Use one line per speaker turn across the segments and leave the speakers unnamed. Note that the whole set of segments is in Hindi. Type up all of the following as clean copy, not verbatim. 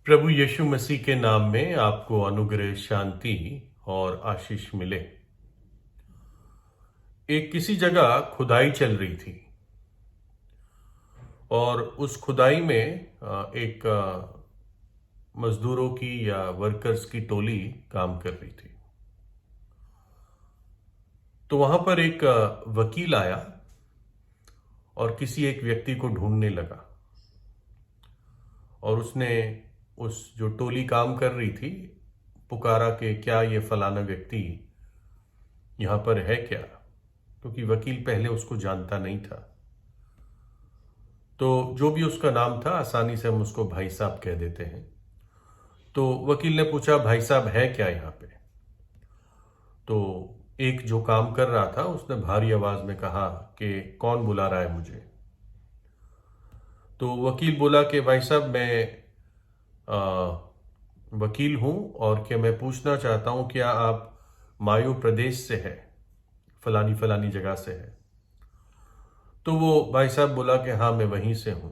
प्रभु यीशु मसीह के नाम में आपको अनुग्रह, शांति और आशीष मिले। एक किसी जगह खुदाई चल रही थी और उस खुदाई में एक मजदूरों की या वर्कर्स की टोली काम कर रही थी। तो वहां पर एक वकील आया और किसी एक व्यक्ति को ढूंढने लगा और उसने उस जो टोली काम कर रही थी पुकारा कि क्या ये फलाना व्यक्ति यहां पर है क्या, क्योंकि वकील पहले उसको जानता नहीं था। तो जो भी उसका नाम था आसानी से हम उसको भाई साहब कह देते हैं। तो वकील ने पूछा, भाई साहब है क्या यहाँ पे? तो एक जो काम कर रहा था उसने भारी आवाज में कहा कि कौन बुला रहा है मुझे? तो वकील बोला कि भाई साहब मैं वकील हूं और क्या मैं पूछना चाहता हूं क्या आप मायू प्रदेश से है, फलानी फलानी जगह से है? तो वो भाई साहब बोला कि हाँ मैं वहीं से हूं।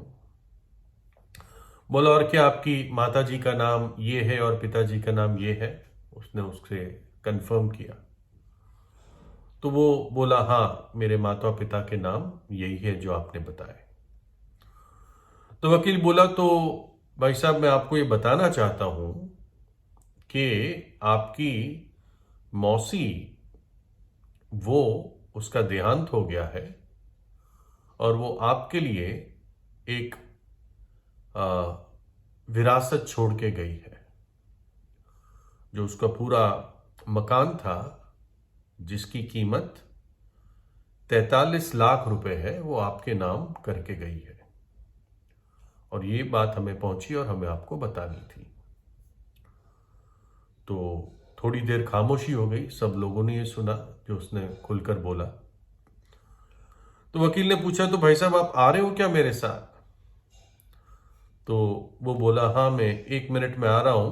बोला और क्या आपकी माता जी का नाम ये है और पिताजी का नाम ये है? उसने उससे कंफर्म किया। तो वो बोला हाँ मेरे माता पिता के नाम यही है जो आपने बताया। तो वकील बोला तो भाई साहब मैं आपको ये बताना चाहता हूं कि आपकी मौसी, वो उसका देहांत हो गया है और वो आपके लिए एक आ, विरासत छोड़ के गई है। जो उसका पूरा मकान था जिसकी कीमत 43 लाख रुपए है वो आपके नाम करके गई है और ये बात हमें पहुंची और हमें आपको बतानी थी। तो थोड़ी देर खामोशी हो गई, सब लोगों ने ये सुना जो उसने खुलकर बोला। तो वकील ने पूछा तो भाई साहब आप आ रहे हो क्या मेरे साथ? तो वो बोला हाँ मैं 1 मिनट में आ रहा हूं,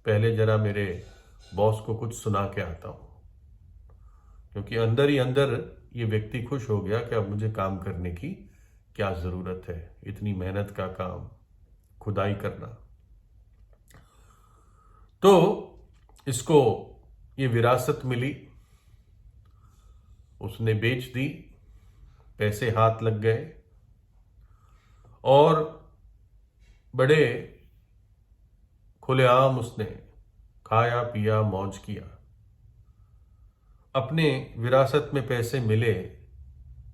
पहले जरा मेरे बॉस को कुछ सुना के आता हूं। क्योंकि अंदर ही अंदर ये व्यक्ति खुश हो गया कि अब मुझे काम करने की क्या जरूरत है, इतनी मेहनत का काम, खुदाई करना। तो इसको ये विरासत मिली, उसने बेच दी, पैसे हाथ लग गए और बड़े खुलेआम उसने खाया पिया मौज किया। अपने विरासत में पैसे मिले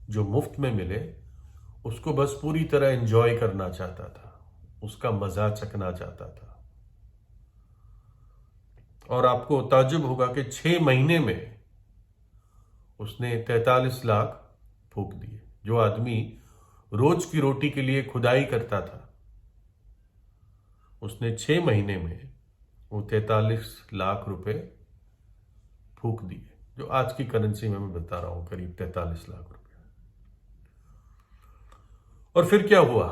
जो मुफ्त में मिले, उसको बस पूरी तरह एंजॉय करना चाहता था, उसका मजा चखना चाहता था। और आपको ताज्जुब होगा कि 6 महीने में उसने 43 लाख फूंक दिए। जो आदमी रोज की रोटी के लिए खुदाई करता था उसने 6 महीने में वो 43 लाख रुपए फूंक दिए, जो आज की करेंसी में मैं बता रहा हूं करीब 43 लाख रुपए। और फिर क्या हुआ?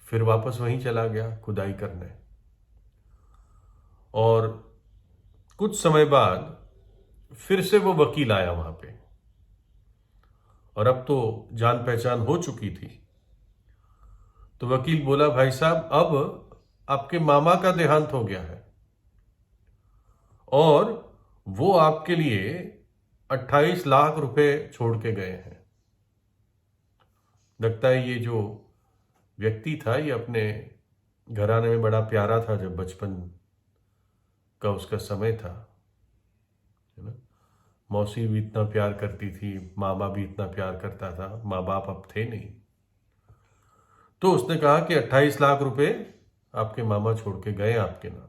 फिर वापस वहीं चला गया खुदाई करने और कुछ समय बाद फिर से वो वकील आया वहां पे और अब तो जान पहचान हो चुकी थी। तो वकील बोला भाई साहब अब आपके मामा का देहांत हो गया है और वो आपके लिए 28 लाख रुपए छोड़ के गए हैं। लगता है ये जो व्यक्ति था ये अपने घराने में बड़ा प्यारा था जब बचपन का उसका समय था, है ना। मौसी भी इतना प्यार करती थी, मामा भी इतना प्यार करता था, माँ बाप अब थे नहीं। तो उसने कहा कि 28 लाख रुपए आपके मामा छोड़ के गए आपके नाम।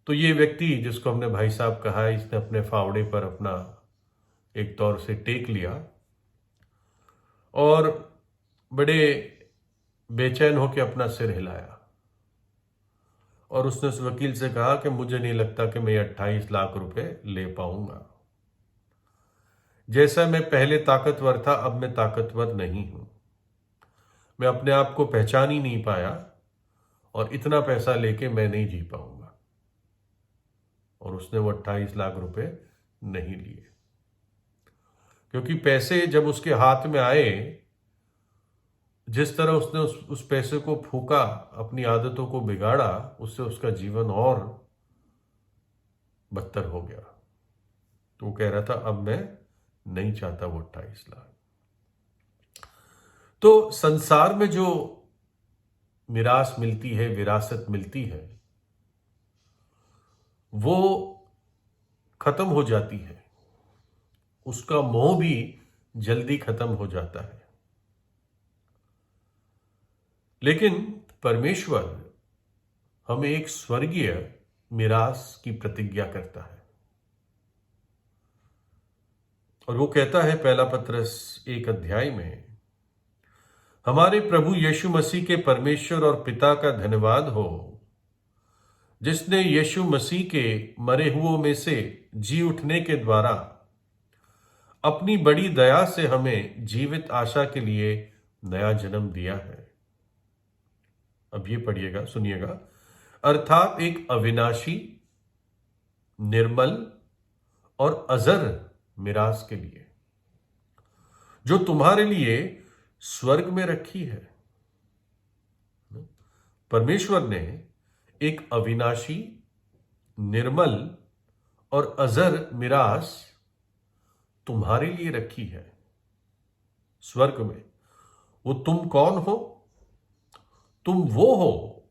तो ये व्यक्ति जिसको हमने भाई साहब कहा है, इसने अपने फावड़े पर अपना एक तौर से टेक लिया और बड़े बेचैन होकर अपना सिर हिलाया और उसने उस वकील से कहा कि मुझे नहीं लगता कि मैं 28 लाख रुपए ले पाऊंगा। जैसा मैं पहले ताकतवर था अब मैं ताकतवर नहीं हूं। मैं अपने आप को पहचान ही नहीं पाया और इतना पैसा लेके मैं नहीं जी पाऊंगा। और उसने वो 28 लाख रुपए नहीं लिए, क्योंकि पैसे जब उसके हाथ में आए, जिस तरह उसने उस पैसे को फूका, अपनी आदतों को बिगाड़ा, उससे उसका जीवन और बदतर हो गया। तो वो कह रहा था अब मैं नहीं चाहता वो 28 लाख। तो संसार में जो मिरास मिलती है, विरासत मिलती है, वो खत्म हो जाती है, उसका मोह भी जल्दी खत्म हो जाता है। लेकिन परमेश्वर हमें एक स्वर्गीय मिरास की प्रतिज्ञा करता है, और वो कहता है पहला पत्रस 1 अध्याय में, हमारे प्रभु यीशु मसीह के परमेश्वर और पिता का धन्यवाद हो, जिसने यीशु मसीह के मरे हुओं में से जी उठने के द्वारा अपनी बड़ी दया से हमें जीवित आशा के लिए नया जन्म दिया है। अब ये पढ़िएगा, सुनिएगा। अर्थात एक अविनाशी, निर्मल और अजर मिरास के लिए, जो तुम्हारे लिए स्वर्ग में रखी है। परमेश्वर ने एक अविनाशी, निर्मल और अजर मिरास तुम्हारे लिए रखी है स्वर्ग में। वो तुम कौन हो? तुम वो हो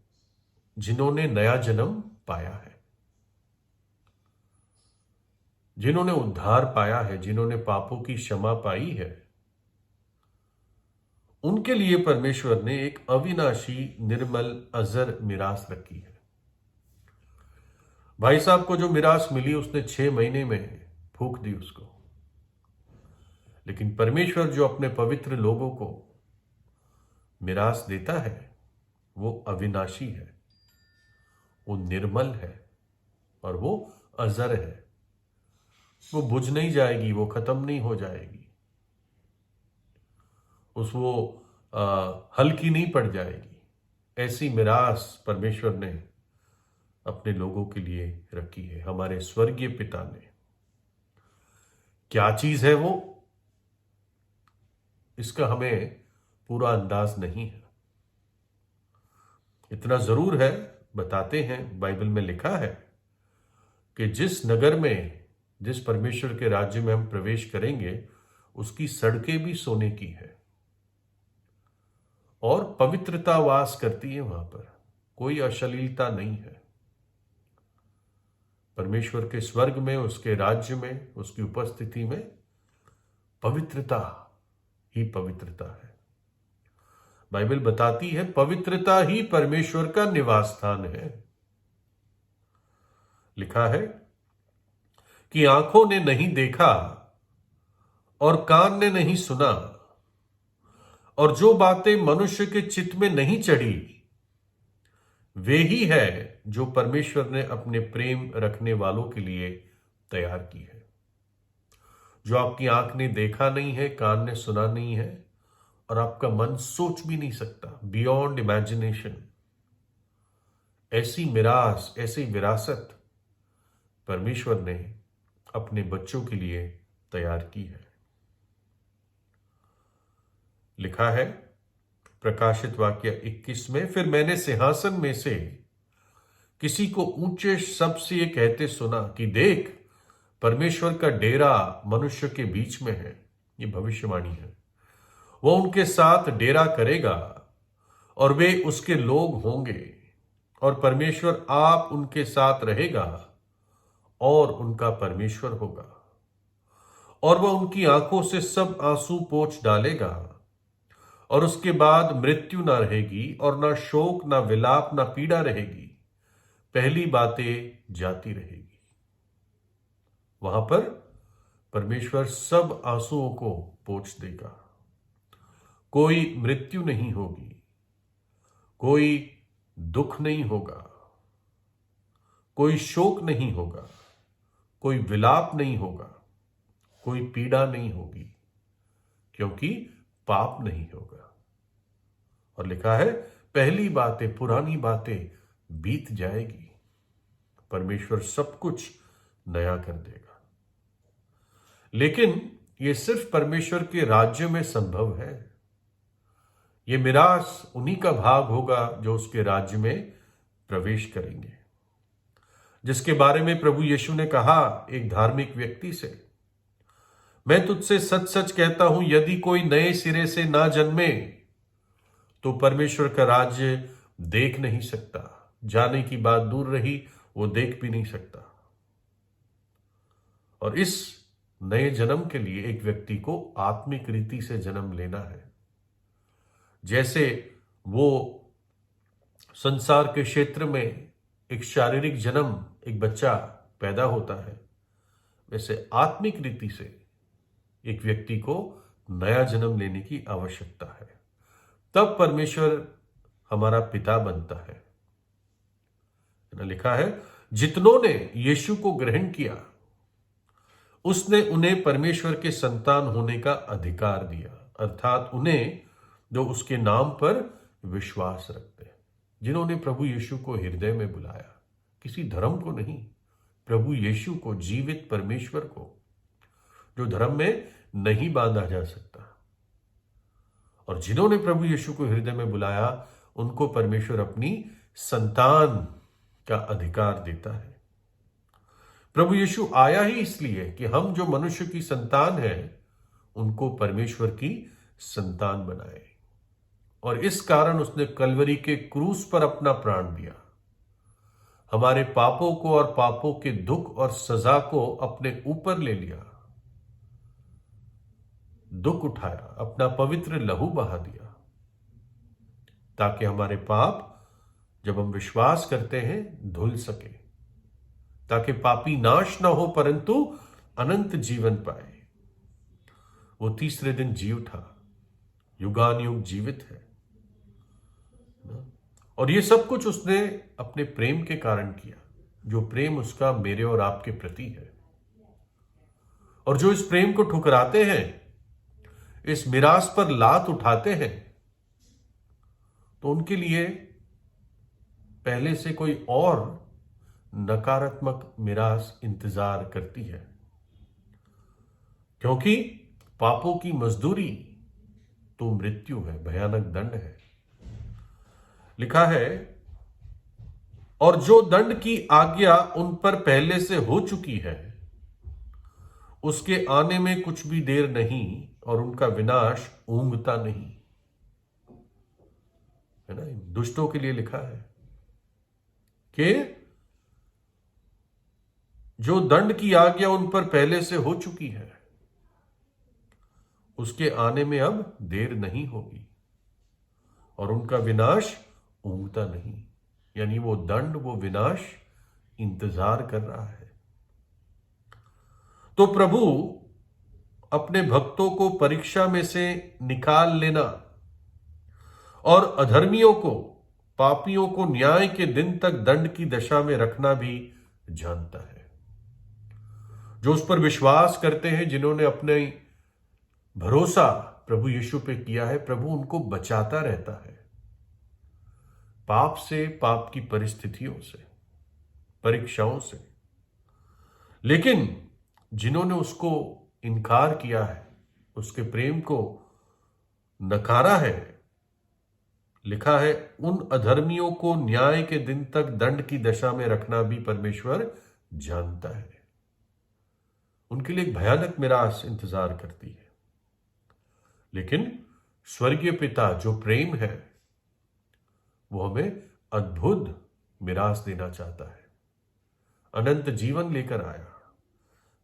जिन्होंने नया जन्म पाया है, जिन्होंने उद्धार पाया है, जिन्होंने पापों की क्षमा पाई है। उनके लिए परमेश्वर ने एक अविनाशी, निर्मल, अजर मिरास रखी है। भाई साहब को जो मिरास मिली उसने 6 महीने में फूंक दी उसको। लेकिन परमेश्वर जो अपने पवित्र लोगों को मिरास देता है वो अविनाशी है, वो निर्मल है और वो अजर है। वो बुझ नहीं जाएगी, वो खत्म नहीं हो जाएगी, वो हल्की नहीं पड़ जाएगी। ऐसी मिरास परमेश्वर ने अपने लोगों के लिए रखी है, हमारे स्वर्गीय पिता ने। क्या चीज है वो, इसका हमें पूरा अंदाज नहीं है। इतना जरूर है, बताते हैं, बाइबल में लिखा है कि जिस नगर में, जिस परमेश्वर के राज्य में हम प्रवेश करेंगे, उसकी सड़कें भी सोने की है और पवित्रता वास करती है वहां पर, कोई अश्लीलता नहीं है। परमेश्वर के स्वर्ग में, उसके राज्य में, उसकी उपस्थिति में पवित्रता ही पवित्रता है। बाइबल बताती है पवित्रता ही परमेश्वर का निवास स्थान है। लिखा है कि आंखों ने नहीं देखा और कान ने नहीं सुना और जो बातें मनुष्य के चित्त में नहीं चढ़ी, वे ही है जो परमेश्वर ने अपने प्रेम रखने वालों के लिए तैयार की है। जो आपकी आंख ने देखा नहीं है, कान ने सुना नहीं है और आपका मन सोच भी नहीं सकता, बियॉन्ड इमेजिनेशन, ऐसी मिरास, ऐसी विरासत परमेश्वर ने अपने बच्चों के लिए तैयार की है। लिखा है प्रकाशित वाक्य 21 में, फिर मैंने सिंहासन में से किसी को ऊंचे शब्द से ये कहते सुना कि देख, परमेश्वर का डेरा मनुष्य के बीच में है। ये भविष्यवाणी है। वो उनके साथ डेरा करेगा और वे उसके लोग होंगे और परमेश्वर आप उनके साथ रहेगा और उनका परमेश्वर होगा और वह उनकी आंखों से सब आंसू पोंछ डालेगा और उसके बाद मृत्यु ना रहेगी और ना शोक, ना विलाप, ना पीड़ा रहेगी। पहली बातें जाती रहेगी। वहां पर परमेश्वर सब आंसुओं को पोंछ देगा। कोई मृत्यु नहीं होगी, कोई दुख नहीं होगा, कोई शोक नहीं होगा, कोई विलाप नहीं होगा, कोई पीड़ा नहीं होगी, क्योंकि पाप नहीं होगा। और लिखा है पहली बातें, पुरानी बातें बीत जाएगी, परमेश्वर सब कुछ नया कर देगा। लेकिन यह सिर्फ परमेश्वर के राज्य में संभव है। ये मिरास उन्हीं का भाग होगा जो उसके राज्य में प्रवेश करेंगे, जिसके बारे में प्रभु यीशु ने कहा एक धार्मिक व्यक्ति से, मैं तुझसे सच सच कहता हूं, यदि कोई नए सिरे से ना जन्मे तो परमेश्वर का राज्य देख नहीं सकता। जाने की बात दूर रही, वो देख भी नहीं सकता। और इस नए जन्म के लिए एक व्यक्ति को आत्मिक रीति से जन्म लेना है। जैसे वो संसार के क्षेत्र में एक शारीरिक जन्म, एक बच्चा पैदा होता है, वैसे आत्मिक रीति से एक व्यक्ति को नया जन्म लेने की आवश्यकता है। तब परमेश्वर हमारा पिता बनता है। लिखा है, जितनों ने यीशु को ग्रहण किया उसने उन्हें परमेश्वर के संतान होने का अधिकार दिया, अर्थात उन्हें जो उसके नाम पर विश्वास रखते हैं। जिन्होंने प्रभु यीशु को हृदय में बुलाया, किसी धर्म को नहीं, प्रभु यीशु को, जीवित परमेश्वर को, जो धर्म में नहीं बांधा जा सकता। और जिन्होंने प्रभु यीशु को हृदय में बुलाया उनको परमेश्वर अपनी संतान का अधिकार देता है। प्रभु यीशु आया ही इसलिए कि हम जो मनुष्य की संतान हैं उनको परमेश्वर की संतान बनाए, और इस कारण उसने कलवरी के क्रूस पर अपना प्राण दिया, हमारे पापों को और पापों के दुख और सजा को अपने ऊपर ले लिया, दुख उठाया, अपना पवित्र लहू बहा दिया, ताकि हमारे पाप जब हम विश्वास करते हैं धुल सके, ताकि पापी नाश ना हो परंतु अनंत जीवन पाए। वो तीसरे दिन जी उठा, युगानुयुग जीवित है। और ये सब कुछ उसने अपने प्रेम के कारण किया, जो प्रेम उसका मेरे और आपके प्रति है। और जो इस प्रेम को ठुकराते हैं, इस मिरास पर लात उठाते हैं, तो उनके लिए पहले से कोई और नकारात्मक मिरास इंतजार करती है, क्योंकि पापों की मजदूरी तो मृत्यु है, भयानक दंड है। लिखा है, और जो दंड की आज्ञा उन पर पहले से हो चुकी है उसके आने में कुछ भी देर नहीं, और उनका विनाश ऊंघता नहीं। है ना, दुष्टों के लिए लिखा है कि जो दंड की आज्ञा उन पर पहले से हो चुकी है उसके आने में अब देर नहीं होगी, और उनका विनाश ऊंघता नहीं। यानी वो दंड, वो विनाश इंतजार कर रहा है। तो प्रभु अपने भक्तों को परीक्षा में से निकाल लेना और अधर्मियों को, पापियों को न्याय के दिन तक दंड की दशा में रखना भी जानता है। जो उस पर विश्वास करते हैं, जिन्होंने अपने भरोसा प्रभु यीशु पे किया है, प्रभु उनको बचाता रहता है, पाप से, पाप की परिस्थितियों से, परीक्षाओं से। लेकिन जिन्होंने उसको इनकार किया है, उसके प्रेम को नकारा है, लिखा है, उन अधर्मियों को न्याय के दिन तक दंड की दशा में रखना भी परमेश्वर जानता है। उनके लिए एक भयानक मिरास इंतजार करती है। लेकिन स्वर्गीय पिता जो प्रेम है, वो हमें अद्भुत मिरास देना चाहता है। अनंत जीवन लेकर आया।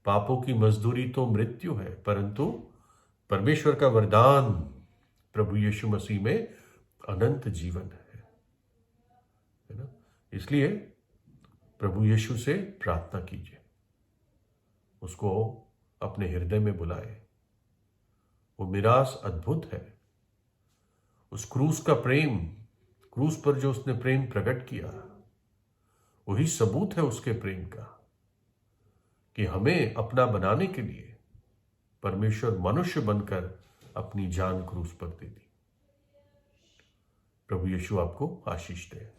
पापों की मजदूरी तो मृत्यु है, परंतु परमेश्वर का वरदान प्रभु यीशु मसीह में अनंत जीवन है ना। इसलिए प्रभु यीशु से प्रार्थना कीजिए, उसको अपने हृदय में बुलाए। वो मिरास अद्भुत है। उस क्रूस का प्रेम, क्रूस पर जो उसने प्रेम प्रकट किया, वही सबूत है उसके प्रेम का, कि हमें अपना बनाने के लिए परमेश्वर मनुष्य बनकर अपनी जान क्रूस पर दे दी। प्रभु यीशु आपको आशीष दे।